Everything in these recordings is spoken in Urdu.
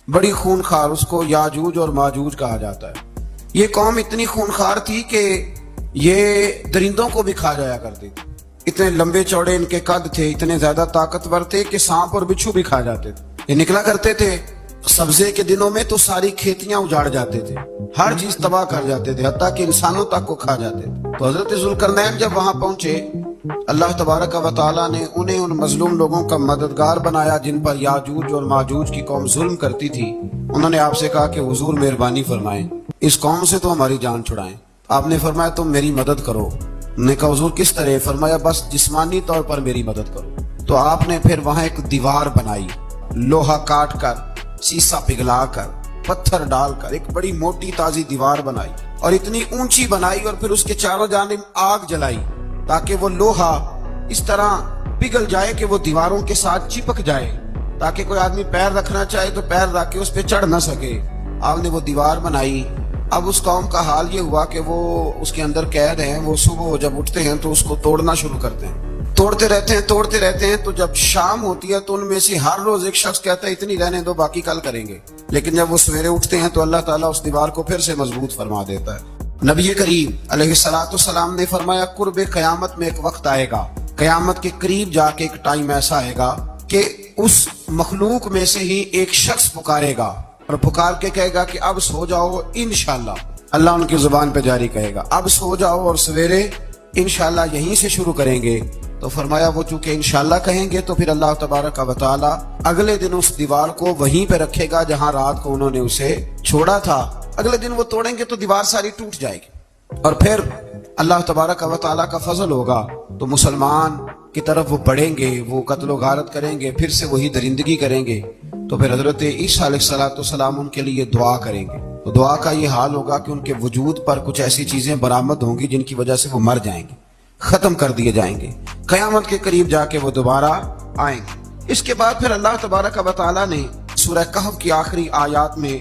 بڑی خونخوار، اس کو یاجوج اور ماجوج کہا جاتا ہے۔ یہ قوم اتنی خونخوار تھی کہ یہ درندوں کو بھی کھا جایا کرتی تھی، اتنے لمبے چوڑے ان کے قد تھے، اتنے زیادہ طاقتور تھے کہ سانپ اور بچھو بھی کھا جاتے تھے۔ یہ نکلا کرتے تھے سبزے کے دنوں میں تو ساری کھیتیاں اجاڑ جاتے تھے، ہر چیز تباہ کر جاتے تھے، حتیٰ کہ انسانوں تک کو کھا جاتے تھے۔ تو حضرت ذوالقرنین جب وہاں پہنچے، اللہ تبارک و تعالیٰ نے انہیں ان مظلوم لوگوں کا مددگار بنایا جن پر یاجوج اور ماجوج کی قوم ظلم کرتی تھی۔ انہوں نے آپ سے کہا کہ حضور مہربانی فرمائیں، اس قوم سے تو ہماری جان چھڑائیں۔ آپ نے فرمایا تم میری مدد کرو۔ انہوں نے کہا حضور کس طرح؟ فرمایا بس جسمانی طور پر میری مدد کرو۔ تو آپ نے پھر وہاں ایک دیوار بنائی، لوہا کاٹ کر، سیسا پگھلا کر، پتھر ڈال کر ایک بڑی موٹی تازی دیوار بنائی، اور اتنی اونچی بنائی، اور پھر اس کے چاروں جانب آگ جلائی تاکہ وہ لوہا اس طرح پگھل جائے کہ وہ دیواروں کے ساتھ چپک جائے، تاکہ کوئی آدمی پیر رکھنا چاہے تو پیر رکھ کے اس پہ چڑھ نہ سکے۔ آپ نے وہ دیوار بنائی۔ اب اس قوم کا حال یہ ہوا کہ وہ اس کے اندر قید ہیں، وہ صبح جب اٹھتے ہیں تو اس کو توڑنا شروع کرتے ہیں، توڑتے رہتے ہیں، تو جب شام ہوتی ہے تو ان میں سے ہر روز ایک شخص کہتا ہے اتنی رہنے دو، باقی کل کریں گے۔ لیکن جب وہ سویرے اٹھتے ہیں تو اللہ تعالیٰ اس دیوار کو پھر سے مضبوط فرما دیتا ہے۔ نبی کریم علیہ السلام نے فرمایا قرب قیامت میں ایک وقت آئے گا، قیامت کے قریب جا کے ایک ٹائم ایسا آئے گا کہ اس مخلوق میں سے ہی ایک شخص پکارے گا اور پکار کے کہے گا کہ اب سو جاؤ انشاءاللہ۔ اللہ ان کی زبان پہ جاری کہے گا اب سو جاؤ اور سویرے انشاءاللہ یہیں سے شروع کریں گے۔ تو فرمایا وہ چونکہ انشاءاللہ کہیں گے تو پھر اللہ تبارک و تعالی اگلے دن اس دیوار کو وہیں پہ رکھے گا جہاں رات کو انہوں نے اسے چھوڑا تھا۔ اگلے دن وہ توڑیں گے تو دیوار ساری ٹوٹ جائے گی، اور پھر اللہ تبارک و تعالی کا فضل ہوگا تو مسلمان کی طرف وہ بڑھیں گے، وہ قتل و غارت کریں گے، پھر سے وہی درندگی کریں گے۔ تو پھر حضرت عیسیٰ علیہ السلام ان کے لیے دعا کریں گے، تو دعا کا یہ حال ہوگا کہ ان کے وجود پر کچھ ایسی چیزیں برآمد ہوں گی جن کی وجہ سے وہ مر جائیں گے، ختم کر دیے جائیں گے، قیامت کے قریب جا کے وہ دوبارہ آئیں گے۔ اس کے بعد پھر اللہ تبارک و تعالی نے سورہ کہف کی آخری آیات میں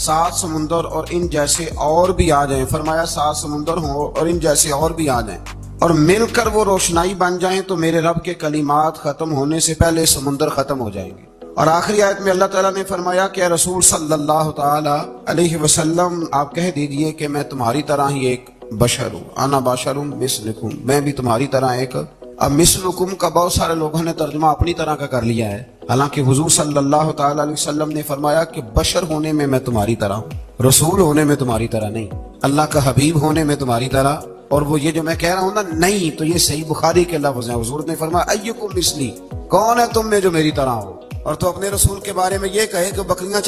7 سمندر اور ان جیسے اور بھی آ جائیں، فرمایا 7 سمندر ہوں اور ان جیسے اور بھی آ جائیں اور مل کر وہ روشنائی بن جائیں تو میرے رب کے کلمات ختم ہونے سے پہلے سمندر ختم ہو جائیں گے۔ اور آخری آیت میں اللہ تعالیٰ نے فرمایا کہ اے رسول صلی اللہ تعالی علیہ وسلم آپ کہہ دیجئے کہ میں تمہاری طرح ہی ایک بشر ہوں، انا بشر مثلکم، میں بھی تمہاری طرح ایک۔ اب مثلکم کا بہت سارے لوگوں نے ترجمہ اپنی طرح کا کر لیا ہے، حالانکہ حضور صلی اللہ تعالی علیہ وسلم نے فرمایا کہ بشر ہونے میں تمہاری طرح ہوں، رسول ہونے میں تمہاری طرح نہیں، اللہ کا حبیب ہونے میں تمہاری طرح۔ اور وہ یہ جو میں کہہ رہا ہوں نا نہیں، تو یہ صحیح بخاری کے لفظ ہیں، حضور نے فرمایا ایکم مثلی، کون ہے تم میں جو میری طرح ہو؟ اور تو اپنے رسول کے بارے میں یہ کہے کہ بکریاں